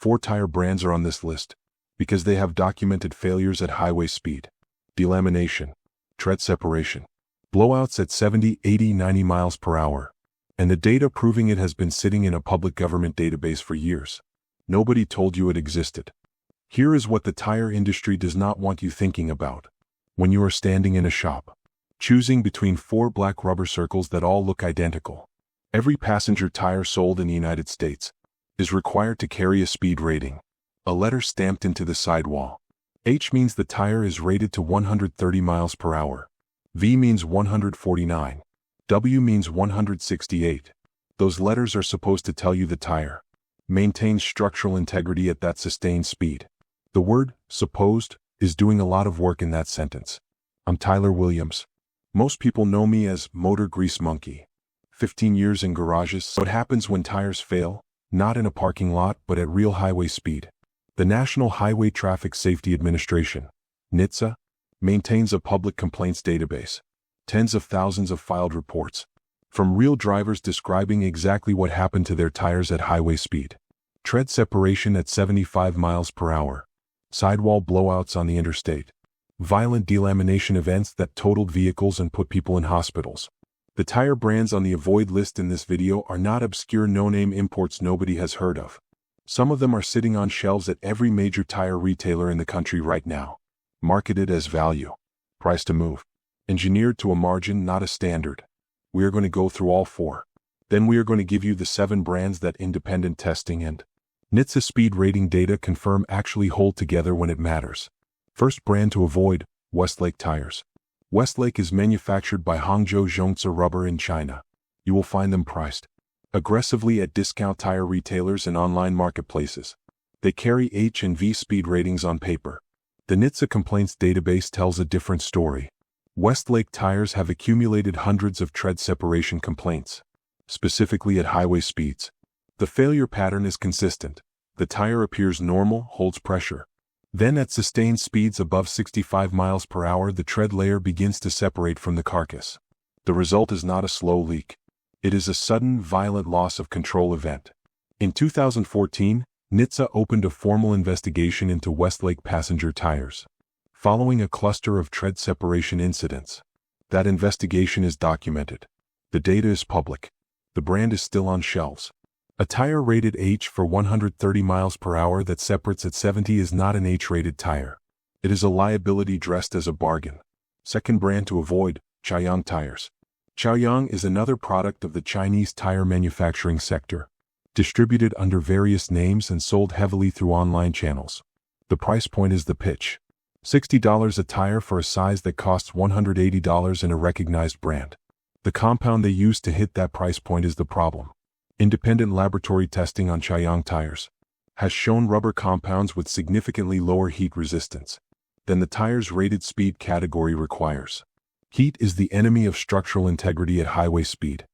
4 tire brands are on this list because they have documented failures at highway speed: delamination, tread separation, blowouts at 70, 80, 90 miles per hour, and the data proving it has been sitting in a public government database for years. Nobody told you it existed. Here is what the tire industry does not want you thinking about when you are standing in a shop, choosing between 4 black rubber circles that all look identical. Every passenger tire sold in the United States is required to carry a speed rating, a letter stamped into the sidewall. H means the tire is rated to 130 miles per hour. V means 149. W means 168. Those letters are supposed to tell you the tire maintains structural integrity at that sustained speed. The word supposed is doing a lot of work in that sentence. I'm Tyler Williams. Most people know me as Motor Grease Monkey. 15 years in garages. What happens when tires fail? Not in a parking lot, but at real highway speed. The National Highway Traffic Safety Administration, NHTSA, maintains a public complaints database. Tens of thousands of filed reports from real drivers describing exactly what happened to their tires at highway speed. Tread separation at 75 miles per hour. Sidewall blowouts on the interstate. Violent delamination events that totaled vehicles and put people in hospitals. The tire brands on the avoid list in this video are not obscure no-name imports nobody has heard of. Some of them are sitting on shelves at every major tire retailer in the country right now. Marketed as value. Price to move. Engineered to a margin, not a standard. We are going to go through all 4. Then we are going to give you the 7 brands that independent testing and NHTSA speed rating data confirm actually hold together when it matters. First brand to avoid, Westlake Tires. Westlake is manufactured by Hangzhou Zhongzi Rubber in China. You will find them priced aggressively at discount tire retailers and online marketplaces. They carry H and V speed ratings on paper. The NHTSA complaints database tells a different story. Westlake tires have accumulated hundreds of tread separation complaints, specifically at highway speeds. The failure pattern is consistent. The tire appears normal, holds pressure. Then at sustained speeds above 65 miles per hour, the tread layer begins to separate from the carcass. The result is not a slow leak. It is a sudden, violent loss of control event. In 2014, NHTSA opened a formal investigation into Westlake passenger tires, following a cluster of tread separation incidents. That investigation is documented. The data is public. The brand is still on shelves. A tire rated H for 130 miles per hour that separates at 70 is not an H-rated tire. It is a liability dressed as a bargain. Second brand to avoid, Chaoyang Tires. Chaoyang is another product of the Chinese tire manufacturing sector, distributed under various names and sold heavily through online channels. The price point is the pitch. $60 a tire for a size that costs $180 in a recognized brand. The compound they use to hit that price point is the problem. Independent laboratory testing on Chaoyang tires has shown rubber compounds with significantly lower heat resistance than the tire's rated speed category requires. Heat is the enemy of structural integrity at highway speed.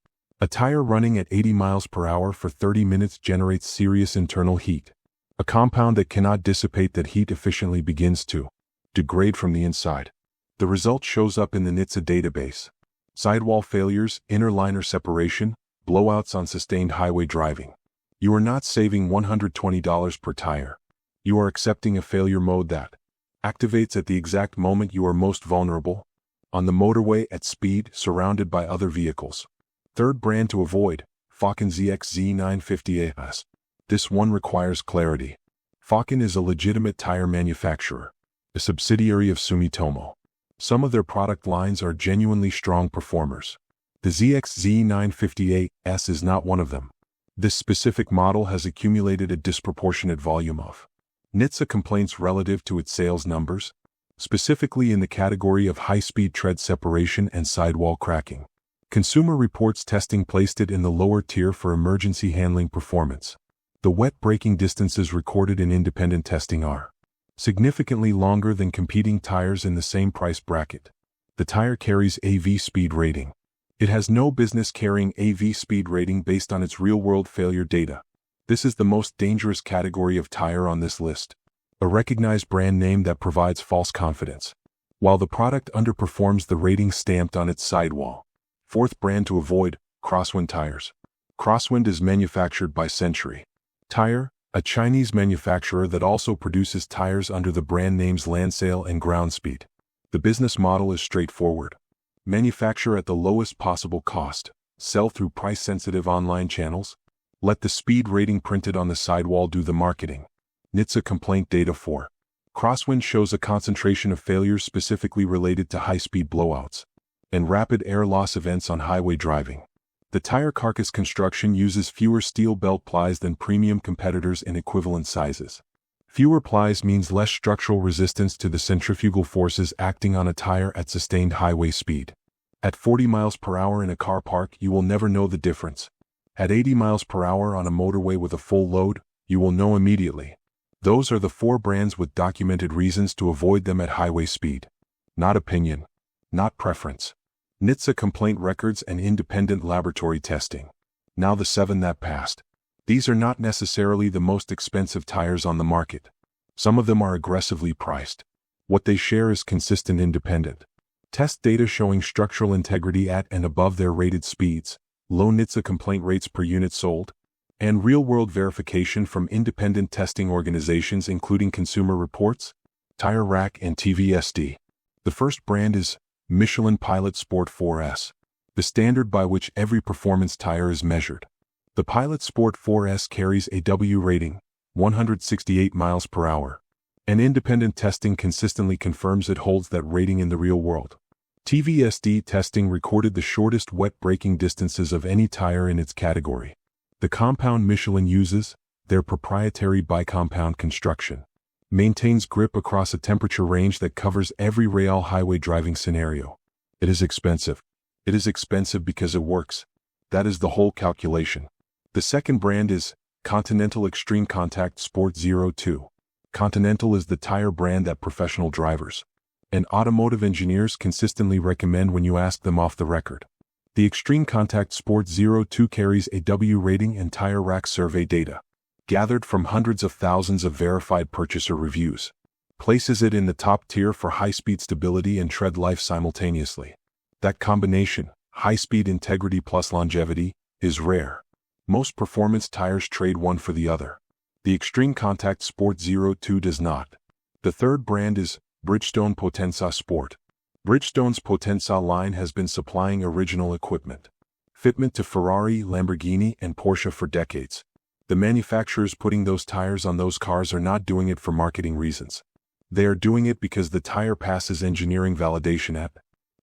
A tire running at 80 miles per hour for 30 minutes generates serious internal heat. A compound that cannot dissipate that heat efficiently begins to degrade from the inside. The result shows up in the NHTSA database. Sidewall failures, inner liner separation, blowouts on sustained highway driving. You are not saving $120 per tire. You are accepting a failure mode that activates at the exact moment you are most vulnerable, on the motorway at speed, surrounded by other vehicles. Third brand to avoid, Falcon ZX-Z950AS. This one requires clarity. Falcon is a legitimate tire manufacturer, a subsidiary of Sumitomo. Some of their product lines are genuinely strong performers. The ZX-Z950AS is not one of them. This specific model has accumulated a disproportionate volume of NHTSA complaints relative to its sales numbers, specifically in the category of high-speed tread separation and sidewall cracking. Consumer Reports testing placed it in the lower tier for emergency handling performance. The wet braking distances recorded in independent testing are significantly longer than competing tires in the same price bracket. The tire carries AV speed rating. It has no business carrying AV speed rating based on its real-world failure data. This is the most dangerous category of tire on this list. A recognized brand name that provides false confidence, while the product underperforms the rating stamped on its sidewall. Fourth brand to avoid, Crosswind Tires. Crosswind is manufactured by Century Tire, a Chinese manufacturer that also produces tires under the brand names Landsale and Groundspeed. The business model is straightforward. Manufacture at the lowest possible cost, sell through price-sensitive online channels, let the speed rating printed on the sidewall do the marketing. NHTSA complaint data for Crosswind shows a concentration of failures specifically related to high-speed blowouts and rapid air loss events on highway driving. The tire carcass construction uses fewer steel belt plies than premium competitors in equivalent sizes. Fewer plies means less structural resistance to the centrifugal forces acting on a tire at sustained highway speed. At 40 miles per hour in a car park, you will never know the difference. At 80 miles per hour on a motorway with a full load, you will know immediately. Those are the 4 brands with documented reasons to avoid them at highway speed. Not opinion. Not preference. NHTSA complaint records and independent laboratory testing. Now the 7 that passed. These are not necessarily the most expensive tires on the market. Some of them are aggressively priced. What they share is consistent independent test data showing structural integrity at and above their rated speeds, low NHTSA complaint rates per unit sold, and real-world verification from independent testing organizations including Consumer Reports, Tyre Rack, and TVSD. The first brand is Michelin Pilot Sport 4S, the standard by which every performance tire is measured. The Pilot Sport 4S carries a W rating, 168 miles per hour, and independent testing consistently confirms it holds that rating in the real world. TVSD testing recorded the shortest wet braking distances of any tire in its category. The compound Michelin uses, their proprietary bicompound construction, maintains grip across a temperature range that covers every real highway driving scenario. It is expensive. It is expensive because it works. That is the whole calculation. The second brand is Continental Extreme Contact Sport 02. Continental is the tire brand that professional drivers and automotive engineers consistently recommend when you ask them off the record. The Extreme Contact Sport 02 carries a W rating and Tyre Rack survey data, gathered from hundreds of thousands of verified purchaser reviews, places it in the top tier for high-speed stability and tread life simultaneously. That combination, high-speed integrity plus longevity, is rare. Most performance tires trade one for the other. The Extreme Contact Sport 02 does not. The third brand is Bridgestone Potenza Sport. Bridgestone's Potenza line has been supplying original equipment, fitment to Ferrari, Lamborghini, and Porsche for decades. The manufacturers putting those tires on those cars are not doing it for marketing reasons. They are doing it because the tire passes engineering validation at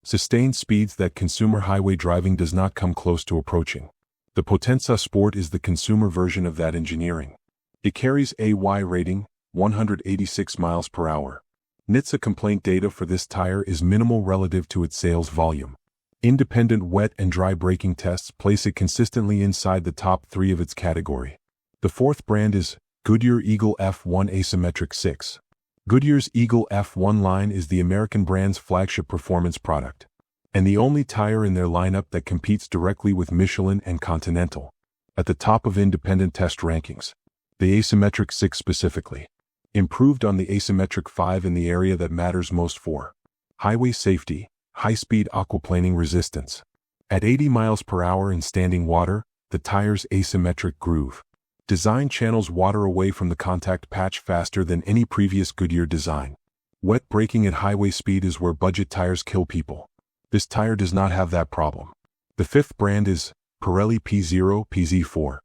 sustained speeds that consumer highway driving does not come close to approaching. The Potenza Sport is the consumer version of that engineering. It carries a Y rating, 186 miles per hour. NHTSA complaint data for this tire is minimal relative to its sales volume. Independent wet and dry braking tests place it consistently inside the top 3 of its category. The fourth brand is Goodyear Eagle F1 Asymmetric 6. Goodyear's Eagle F1 line is the American brand's flagship performance product, and the only tire in their lineup that competes directly with Michelin and Continental. At the top of independent test rankings, the Asymmetric 6 specifically improved on the Asymmetric 5 in the area that matters most for highway safety, high-speed aquaplaning resistance. At 80 miles per hour in standing water, the tire's asymmetric groove design channels water away from the contact patch faster than any previous Goodyear design. Wet braking at highway speed is where budget tires kill people. This tire does not have that problem. The fifth brand is Pirelli P0 PZ4.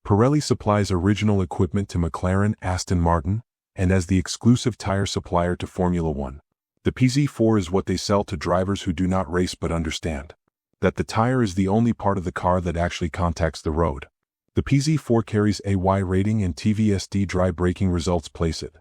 Pirelli supplies original equipment to McLaren, Aston Martin, and as the exclusive tire supplier to Formula One. The PZ4 is what they sell to drivers who do not race but understand that the tire is the only part of the car that actually contacts the road. The PZ4 carries a Y rating and TVSD dry braking results place it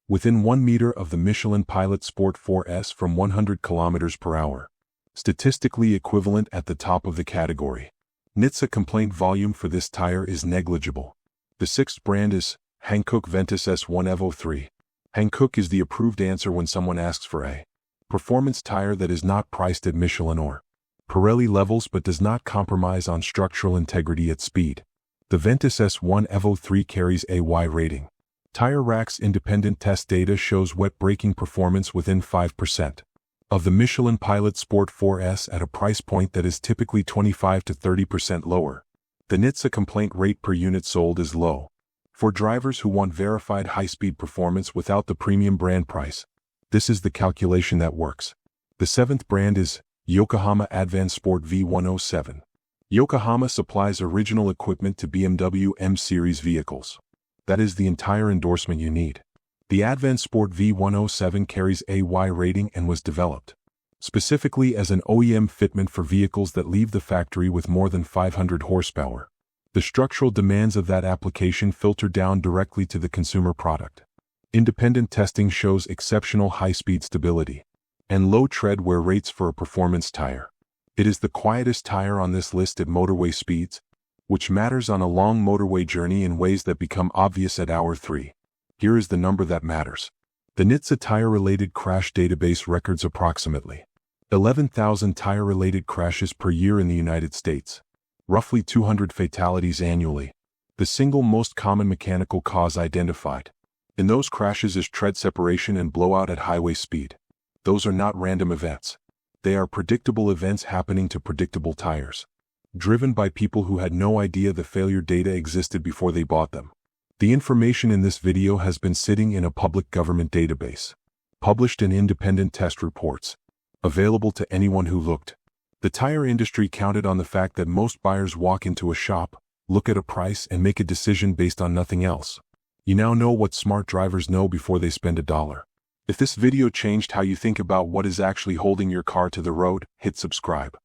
within 1 meter of the Michelin Pilot Sport 4S from 100 kilometers per hour. Statistically equivalent at the top of the category. NHTSA complaint volume for this tire is negligible. The sixth brand is Hankook Ventus S1 Evo 3. Hankook is the approved answer when someone asks for a performance tire that is not priced at Michelin or Pirelli levels but does not compromise on structural integrity at speed. The Ventus S1 Evo 3 carries a Y rating. Tyre Rack's independent test data shows wet braking performance within 5% of the Michelin Pilot Sport 4S at a price point that is typically 25 to 30% lower. The NHTSA complaint rate per unit sold is low. For drivers who want verified high-speed performance without the premium brand price, this is the calculation that works. The seventh brand is Yokohama Advanced Sport V107. Yokohama supplies original equipment to BMW M-Series vehicles. That is the entire endorsement you need. The Advanced Sport V107 carries a Y rating and was developed specifically as an OEM fitment for vehicles that leave the factory with more than 500 horsepower. The structural demands of that application filter down directly to the consumer product. Independent testing shows exceptional high-speed stability and low tread wear rates for a performance tire. It is the quietest tire on this list at motorway speeds, which matters on a long motorway journey in ways that become obvious at hour 3. Here is the number that matters. The NHTSA tire-related crash database records approximately 11,000 tire-related crashes per year in the United States, roughly 200 fatalities annually, the single most common mechanical cause identified. In those crashes is tread separation and blowout at highway speed. Those are not random events. They are predictable events happening to predictable tires, driven by people who had no idea the failure data existed before they bought them. The information in this video has been sitting in a public government database, published in independent test reports, available to anyone who looked. The tire industry counted on the fact that most buyers walk into a shop, look at a price, and make a decision based on nothing else. You now know what smart drivers know before they spend $1. If this video changed how you think about what is actually holding your car to the road, hit subscribe.